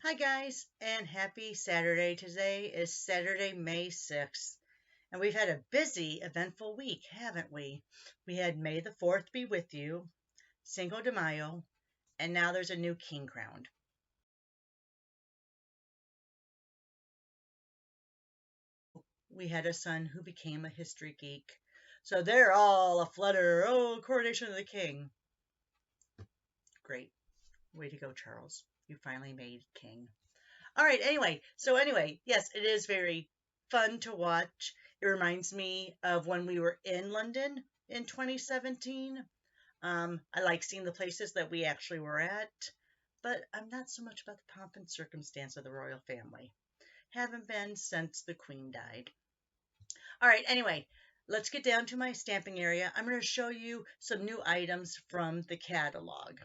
Hi guys, and happy Saturday. Today is Saturday, May 6th, and we've had a busy, eventful week, haven't we? We had May the 4th be with you, Cinco de Mayo, and now there's a new king crowned. We had a son who became a history geek. So they're all a flutter. Oh, coronation of the king. Great. Way to go, Charles. You finally made king. All right, anyway, yes, it is very fun to watch. It reminds me of when we were in London in 2017. I like seeing the places that we actually were at, but I'm not so much about the pomp and circumstance of the royal family. Haven't been since the Queen died. All right, anyway, let's get down to my stamping area. I'm going to show you some new items from the catalog.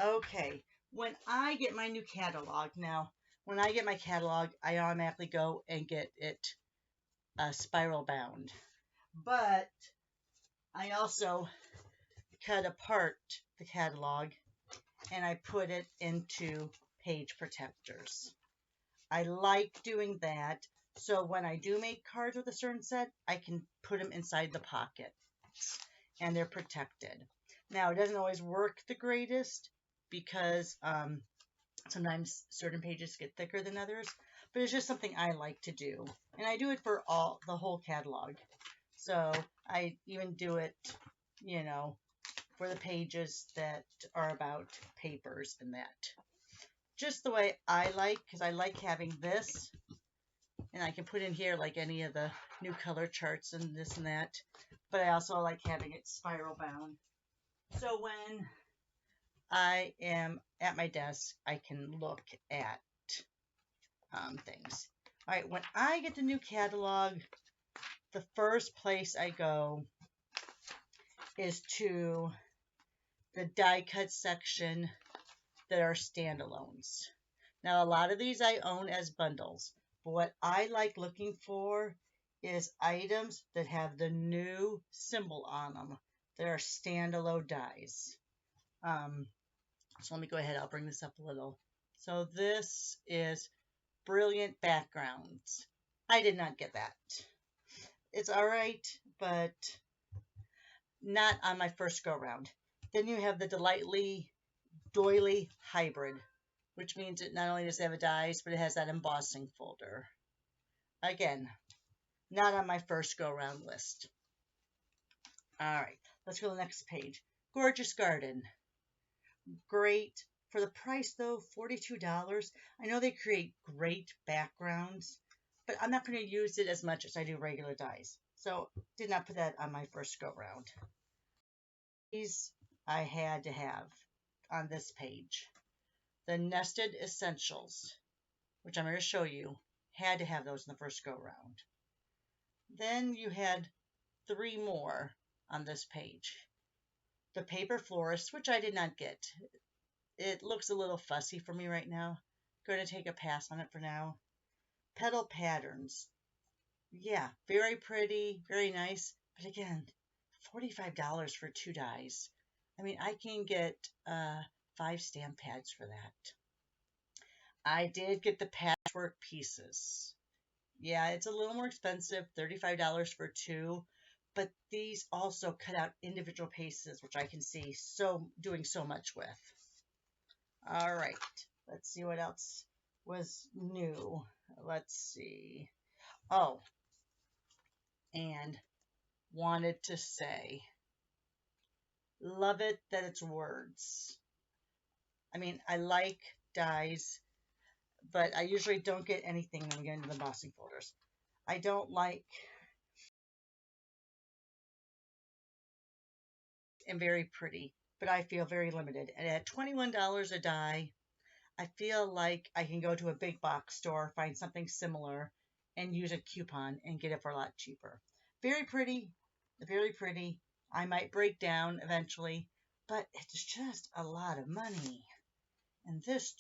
Okay, when I get my new catalog now, when I get my catalog, I automatically go and get it spiral bound. But I also cut apart the catalog and I put it into page protectors. I like doing that, so when I do make cards with a certain set, I can put them inside the pocket and they're protected. Now, it doesn't always work the greatest because sometimes certain pages get thicker than others, but it's just something I like to do. And I do it for the whole catalog. So I even do it, for the pages that are about papers and that. Just the way I like, because I like having this, and I can put in here like any of the new color charts and this and that, but I also like having it spiral bound. So when I am at my desk, I can look at things. All right, when I get the new catalog, the first place I go is to the die cut section that are standalones. Now, a lot of these I own as bundles, but what I like looking for is items that have the new symbol on them that are standalone dies. So let me go ahead, I'll bring this up a little. So this is Brilliant Backgrounds. I did not get that. It's all right, but not on my first go round. Then you have the Delightly Doily Hybrid, which means it not only does it have a dies, but it has that embossing folder. Again, not on my first go round list. All right, let's go to the next page. Gorgeous Garden. Great. For the price though, $42. I know they create great backgrounds, but I'm not going to use it as much as I do regular dies. So did not put that on my first go round. These I had to have on this page. The Nested Essentials, which I'm going to show you, had to have those in the first go round. Then you had 3 more on this page. The Paper Florist, which I did not get. It looks a little fussy for me right now. Going to take a pass on it for now. Petal Patterns. Yeah, very pretty, very nice. But again, $45 for 2 dies. I mean, I can get 5 stamp pads for that. I did get the Patchwork Pieces. Yeah, it's a little more expensive, $35 for 2. But these also cut out individual pieces, which I can see doing so much with. All right, let's see what else was new. Let's see. Oh, and wanted to say, love it that it's words. I mean, I like dies, but I usually don't get anything when I get into the embossing folders. I don't like and very pretty, but I feel very limited. And at $21 a die, I feel like I can go to a big box store, find something similar, and use a coupon and get it for a lot cheaper. Very pretty, very pretty. I might break down eventually, but it's just a lot of money. And this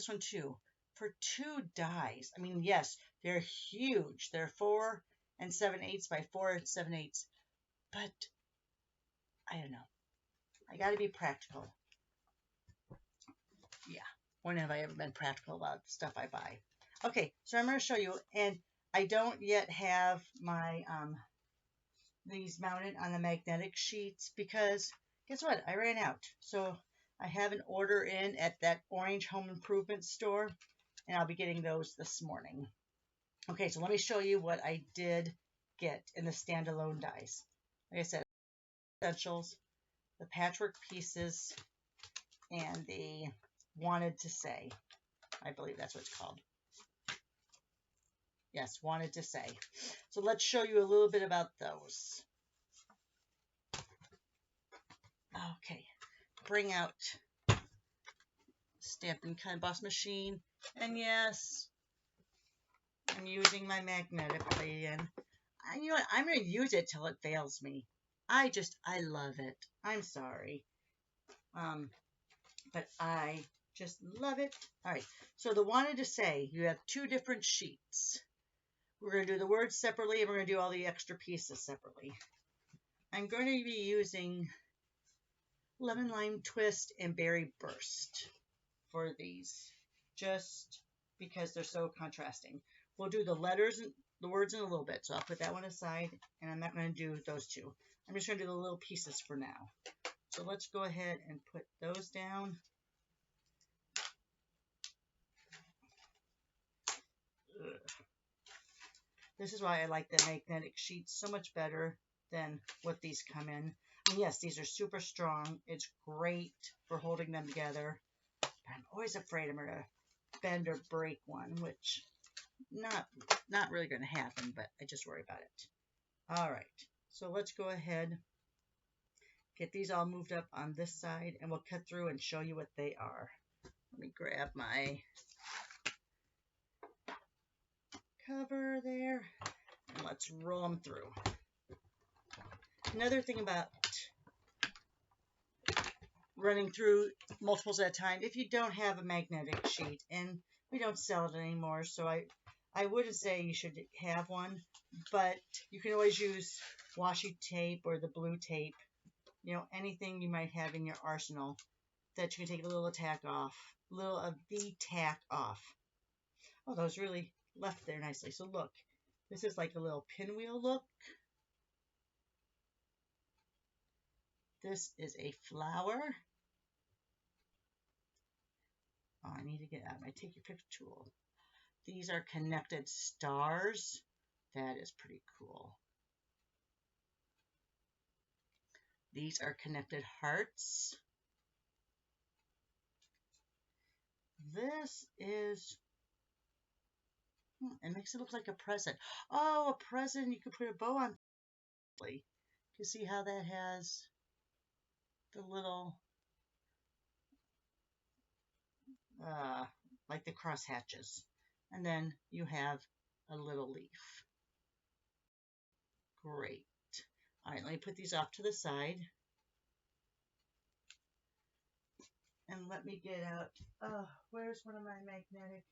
one too, for 2 dies. I mean, yes, they're huge. They're 4 7/8 by 4 7/8, but I don't know. I got to be practical. Yeah. When have I ever been practical about the stuff I buy? Okay, so I'm going to show you, and I don't yet have my these mounted on the magnetic sheets because guess what? I ran out. So I have an order in at that Orange Home Improvement store, and I'll be getting those this morning. Okay, so let me show you what I did get in the standalone dies. Like I said, essentials, the Patchwork Pieces, and the Wanted to Say. I believe that's what it's called. Yes, Wanted to Say. So let's show you a little bit about those. Okay, bring out Stampin' Cut Emboss machine. And yes, I'm using my magnetic plate in. And you know what? I'm going to use it till it fails me. I love it. I'm sorry. But I just love it. All right, so the Wanted to Say, you have two different sheets. We're going to do the words separately, and we're going to do all the extra pieces separately. I'm going to be using Lemon Lime Twist and Berry Burst for these, just because they're so contrasting. We'll do the letters and the words in a little bit, so I'll put that one aside, and I'm not going to do those two. I'm just going to do the little pieces for now. So let's go ahead and put those down. This is why I like the magnetic sheets so much better than what these come in. And yes, these are super strong. It's great for holding them together. But I'm always afraid I'm going to bend or break one, which not really going to happen, but I just worry about it. All right, so let's go ahead, get these all moved up on this side, and we'll cut through and show you what they are. Let me grab my cover there, and let's roll them through. Another thing about running through multiples at a time, if you don't have a magnetic sheet, and we don't sell it anymore, so I wouldn't say you should have one, but you can always use washi tape or the blue tape, you know, anything you might have in your arsenal that you can take a little tack off, a little of the tack off. Oh, those really left there nicely. So look, this is like a little pinwheel look. This is a flower. Oh, I need to get out my Take Your Picture tool. These are connected stars. That is pretty cool. These are connected hearts. This is, it makes it look like a present. Oh, a present you could put a bow on. You see how that has the little, like the cross hatches. And then you have a little leaf. Great. All right, let me put these off to the side. And let me get out, where's one of my magnetic?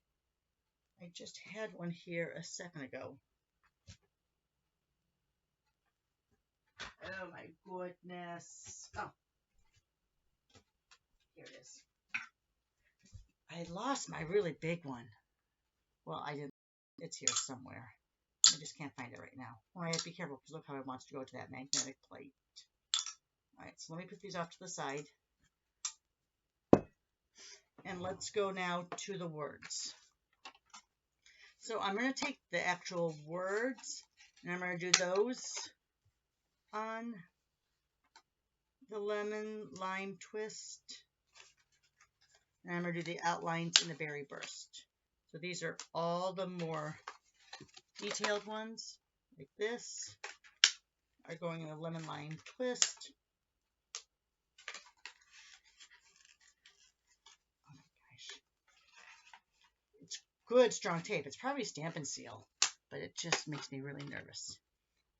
I just had one here a second ago. Oh my goodness. Oh, here it is. I lost my really big one. Well, I didn't. It's here somewhere. I just can't find it right now. Oh, I have to be careful because look how it wants to go to that magnetic plate. All right, so let me put these off to the side. And let's go now to the words. So I'm going to take the actual words and I'm going to do those on the Lemon Lime Twist. And I'm going to do the outlines in the Berry Burst. So these are all the more detailed ones, like this, are going in the Lemon Lime Twist. Oh my gosh. It's good, strong tape. It's probably Stampin' Seal, but it just makes me really nervous.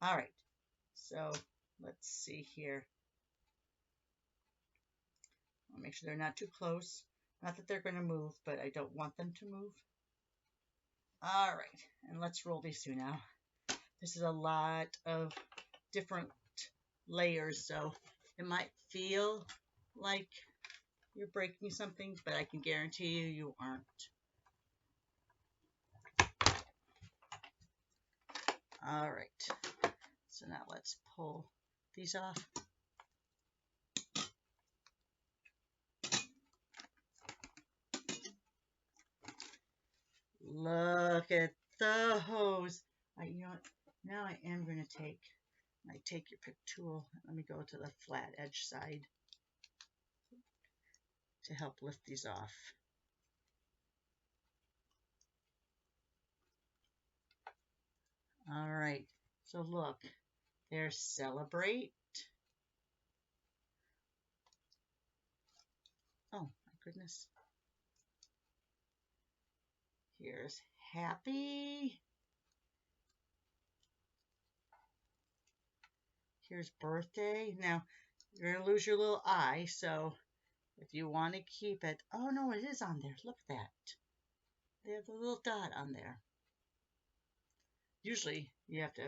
All right, so let's see here. I'll make sure they're not too close. Not that they're going to move, but I don't want them to move. All right, and let's roll these through now. This is a lot of different layers, so it might feel like you're breaking something, but I can guarantee you, you aren't. All right, so now let's pull these off. Look at those. You know what? Now I am going to take your pick tool. Let me go to the flat edge side to help lift these off. All right, so look, there's celebrate. Oh my goodness. Here's happy. Here's birthday. Now, you're going to lose your little I, so if you want to keep it. Oh no, it is on there. Look at that. They have a little dot on there. Usually, you have to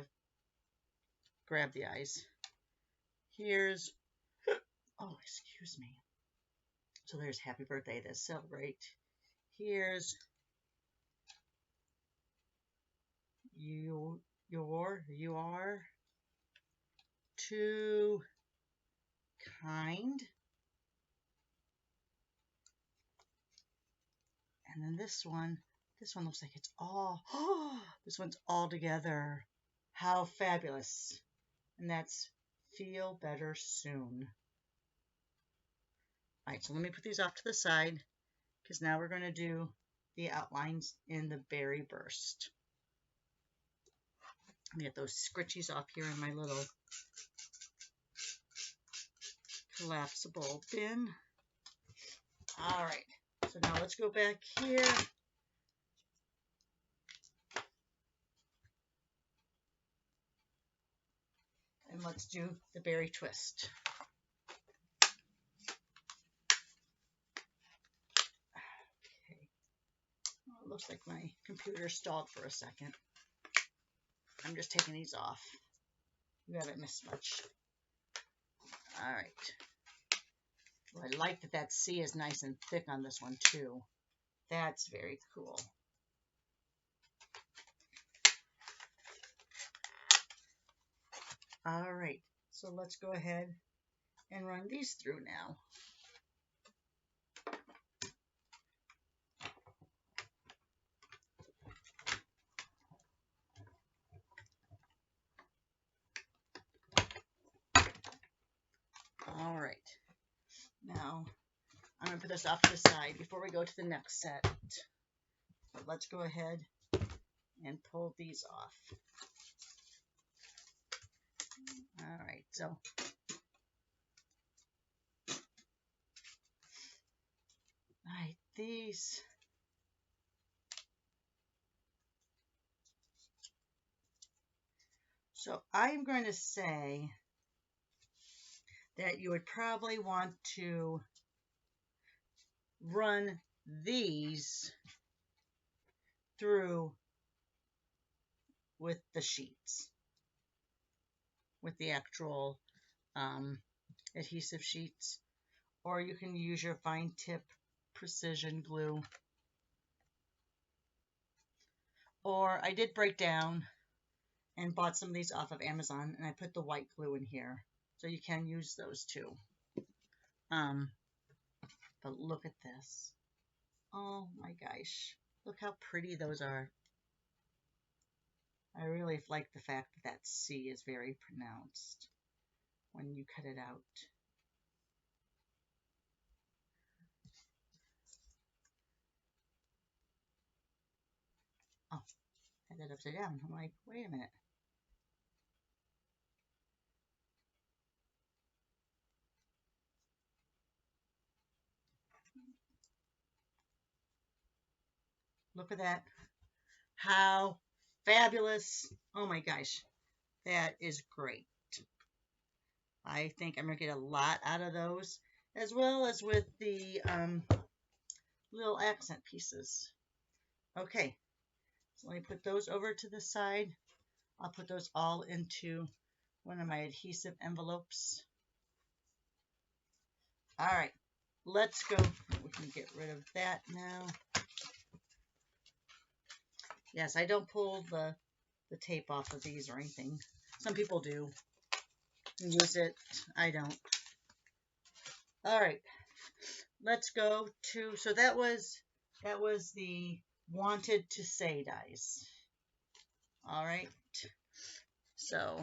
grab the eyes. Here's, oh, excuse me. So there's happy birthday to celebrate. Here's you are too kind. And then this one looks like it's all, oh, this one's all together. How fabulous. And that's feel better soon. All right, so let me put these off to the side because now we're going to do the outlines in the berry burst. Let me get those scritchies off here in my little collapsible bin. All right, so now let's go back here. And let's do the berry twist. Okay. Well, it looks like my computer stalled for a second. I'm just taking these off. You haven't missed much. All right. Well, I like that that C is nice and thick on this one too. That's very cool. All right, so let's go ahead and run these through now. All right, now I'm going to put this off to the side before we go to the next set. But let's go ahead and pull these off. All right, so all right, these. So I'm going to say that you would probably want to run these through with the sheets, with the actual adhesive sheets, or you can use your fine tip precision glue. Or I did break down and bought some of these off of Amazon, and I put the white glue in here, so you can use those too. But look at this. Oh my gosh, look how pretty those are. I really like the fact that that C is very pronounced when you cut it out. Oh, I had that upside down. I'm like, wait a minute. Look at that. How fabulous. Oh my gosh. That is great. I think I'm going to get a lot out of those, as well as with the little accent pieces. Okay, so let me put those over to the side. I'll put those all into one of my adhesive envelopes. All right, let's go. We can get rid of that now. Yes, I don't pull the tape off of these or anything. Some people do use it. I don't. All right, let's go to, so that was the wanted to say dies. All right, so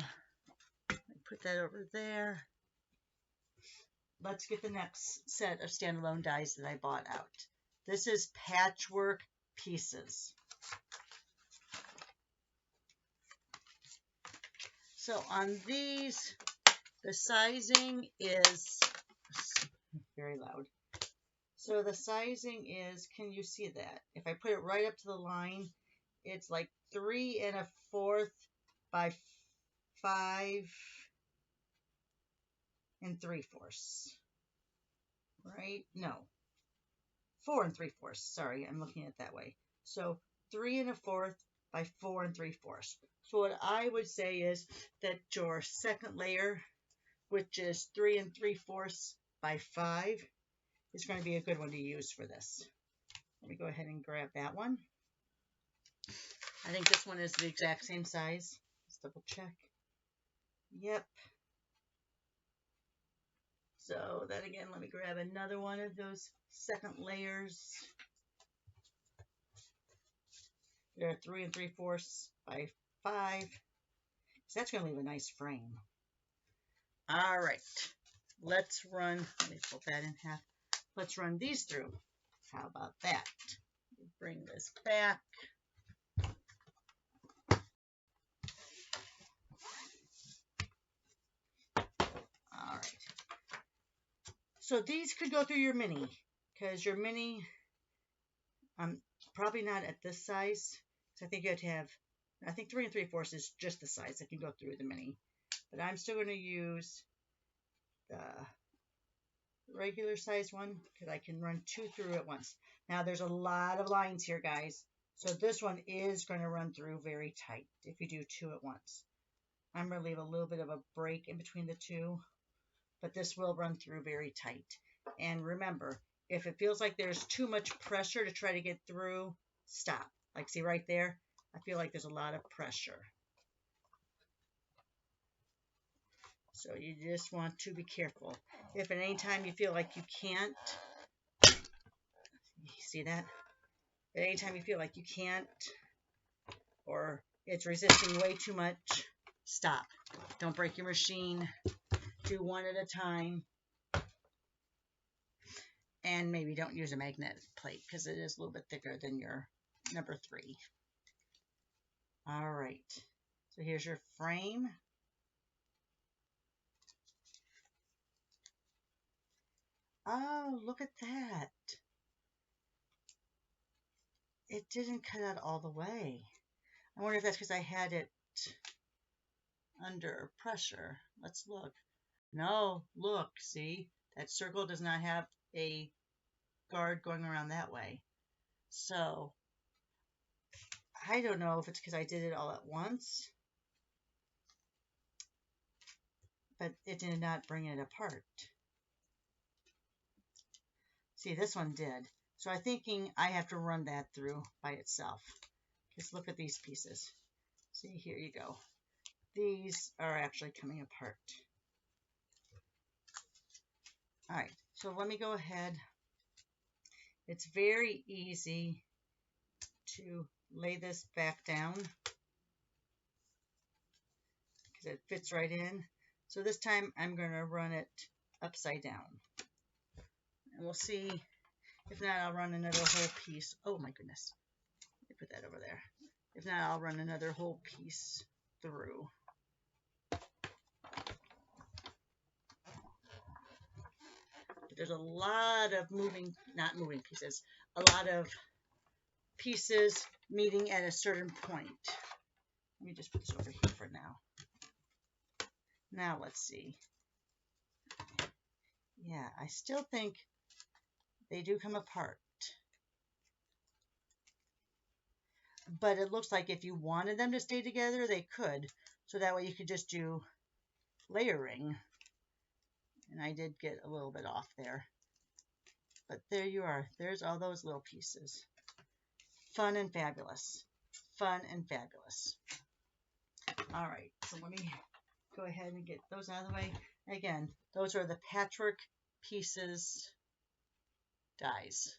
put that over there. Let's get the next set of standalone dies that I bought out. This is Patchwork Pieces. So on these, the sizing is very loud. So the sizing is, can you see that? If I put it right up to the line, it's like 3 1/4 by 5 3/4. Right? No. 4 3/4. Sorry, I'm looking at it that way. So 3 1/4 by 4 3/4. So what I would say is that your second layer, which is 3 3/4 by 5, is going to be a good one to use for this. Let me go ahead and grab that one. I think this one is the exact same size. Let's double check. Yep. So then again, let me grab another one of those second layers. They're 3 3/4 by 5. So that's going to leave a nice frame. All right. Let's run, let me fold that in half. Let's run these through. How about that? Bring this back. All right. So these could go through your mini, because your mini, probably not at this size. So I think you have to have, I think 3 3/4 is just the size that can go through the mini. But I'm still going to use the regular size one because I can run 2 through at once. Now there's a lot of lines here, guys. So this one is going to run through very tight if you do 2 at once. I'm going to leave a little bit of a break in between the 2, but this will run through very tight. And remember, if it feels like there's too much pressure to try to get through, stop. Like, see right there? I feel like there's a lot of pressure. So you just want to be careful. If at any time you feel like you can't, see that? At any time you feel like you can't, or it's resisting way too much, stop. Don't break your machine. Do one at a time. And maybe don't use a magnetic plate because it is a little bit thicker than your number 3. All right. So here's your frame. Oh, look at that. It didn't cut out all the way. I wonder if that's because I had it under pressure. Let's look. No, look, see? That circle does not have a guard going around that way. So, I don't know if it's because I did it all at once, but it did not bring it apart. See, this one did. So I'm thinking I have to run that through by itself. Just look at these pieces. See, here you go. These are actually coming apart. All right, so let me go ahead. It's very easy to lay this back down because it fits right in. So this time I'm going to run it upside down. And we'll see. If not, I'll run another whole piece. Oh my goodness. Let me put that over there. If not, I'll run another whole piece through. But there's a lot of not moving pieces, a lot of pieces meeting at a certain point. Let me just put this over here for now. Now let's see. Yeah, I still think they do come apart. But it looks like if you wanted them to stay together, they could. So that way you could just do layering And I did get a little bit off there. But there you are. There's all those little pieces. Fun and fabulous. Fun and fabulous. All right, so let me go ahead and get those out of the way. Again, those are the Patchwork Pieces dies.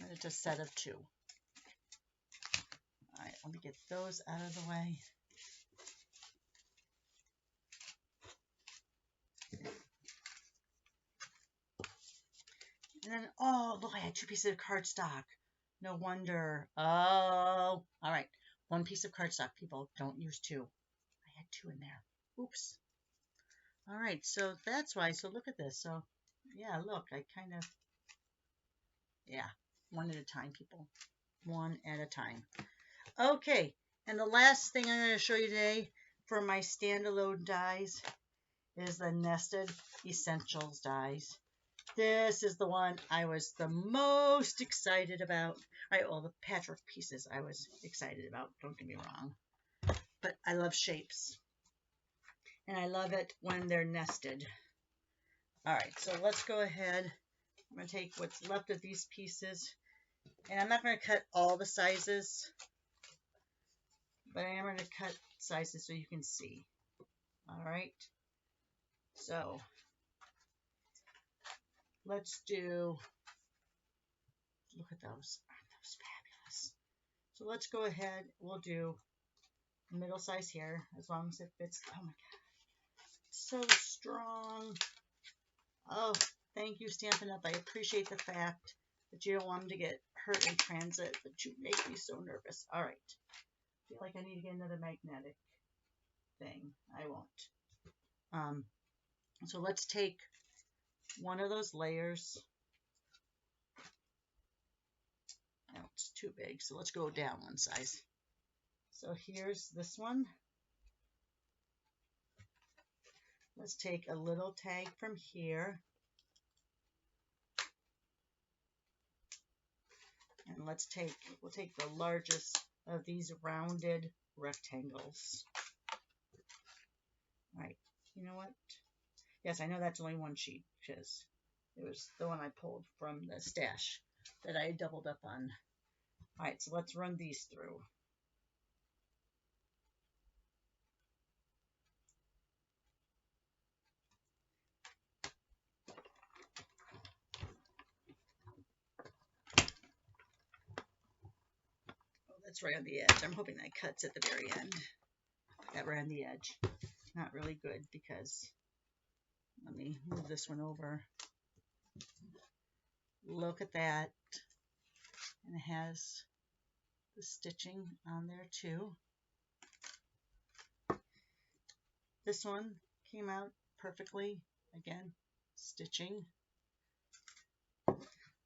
And it's a set of 2. All right, let me get those out of the way. And then, oh, look, I had 2 pieces of cardstock. No wonder. Oh, all right. 1 piece of cardstock, people. Don't use 2. I had 2 in there. Oops. All right, so that's why. So look at this. So, yeah, look, I kind of, yeah, 1 at a time, people. 1 at a time. Okay, and the last thing I'm going to show you today for my standalone dies is the Nested Essentials dies. This is the one I was the most excited about. All right, well, the Patchwork Pieces I was excited about. Don't get me wrong. But I love shapes. And I love it when they're nested. All right, so let's go ahead. I'm going to take what's left of these pieces. And I'm not going to cut all the sizes. But I am going to cut sizes so you can see. All right. So let's do, look at those. Aren't those fabulous? So let's go ahead. We'll do middle size here, as long as it fits. Oh my God. So strong. Oh, thank you, Stampin' Up. I appreciate the fact that you don't want them to get hurt in transit, but you make me so nervous. All right. I feel like I need to get another magnetic thing. I won't. So let's take one of those layers. No, it's too big, so let's go down 1 size. So here's this one. Let's take a little tag from here. And we'll take the largest of these rounded rectangles. All right, you know what? Yes, I know that's only 1 sheet because it was the one I pulled from the stash that I doubled up on. All right, so let's run these through. Oh, that's right on the edge. I'm hoping that cuts at the very end. That right on the edge. Not really good because, let me move this one over. Look at that. And it has the stitching on there too. This one came out perfectly. Again, stitching.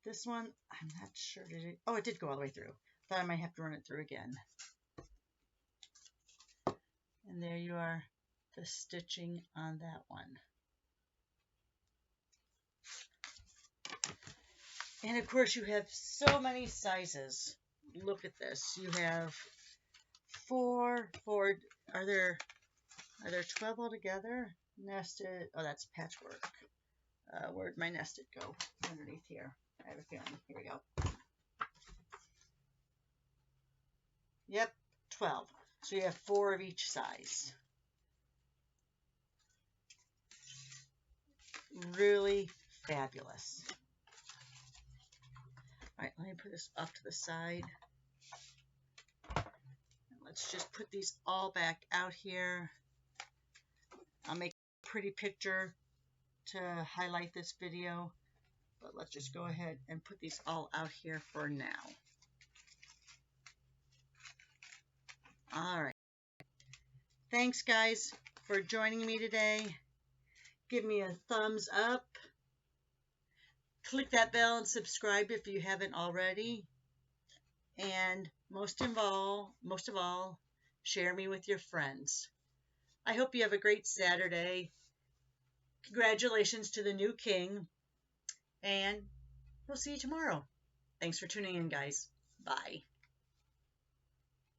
This one, I'm not sure. Did it? Oh, it did go all the way through. Thought I might have to run it through again. And there you are, the stitching on that one. And of course, you have so many sizes. Look at this. You have 4. Are there 12 altogether? Nested. Oh, that's patchwork. Where'd my nested go? Underneath here. I have a feeling. Here we go. Yep, 12. So you have 4 of each size. Really fabulous. All right, let me put this off to the side. And let's just put these all back out here. I'll make a pretty picture to highlight this video, but let's just go ahead and put these all out here for now. All right. Thanks, guys, for joining me today. Give me a thumbs up. Click that bell and subscribe if you haven't already. And most of all, share me with your friends. I hope you have a great Saturday. Congratulations to the new king. And we'll see you tomorrow. Thanks for tuning in, guys. Bye.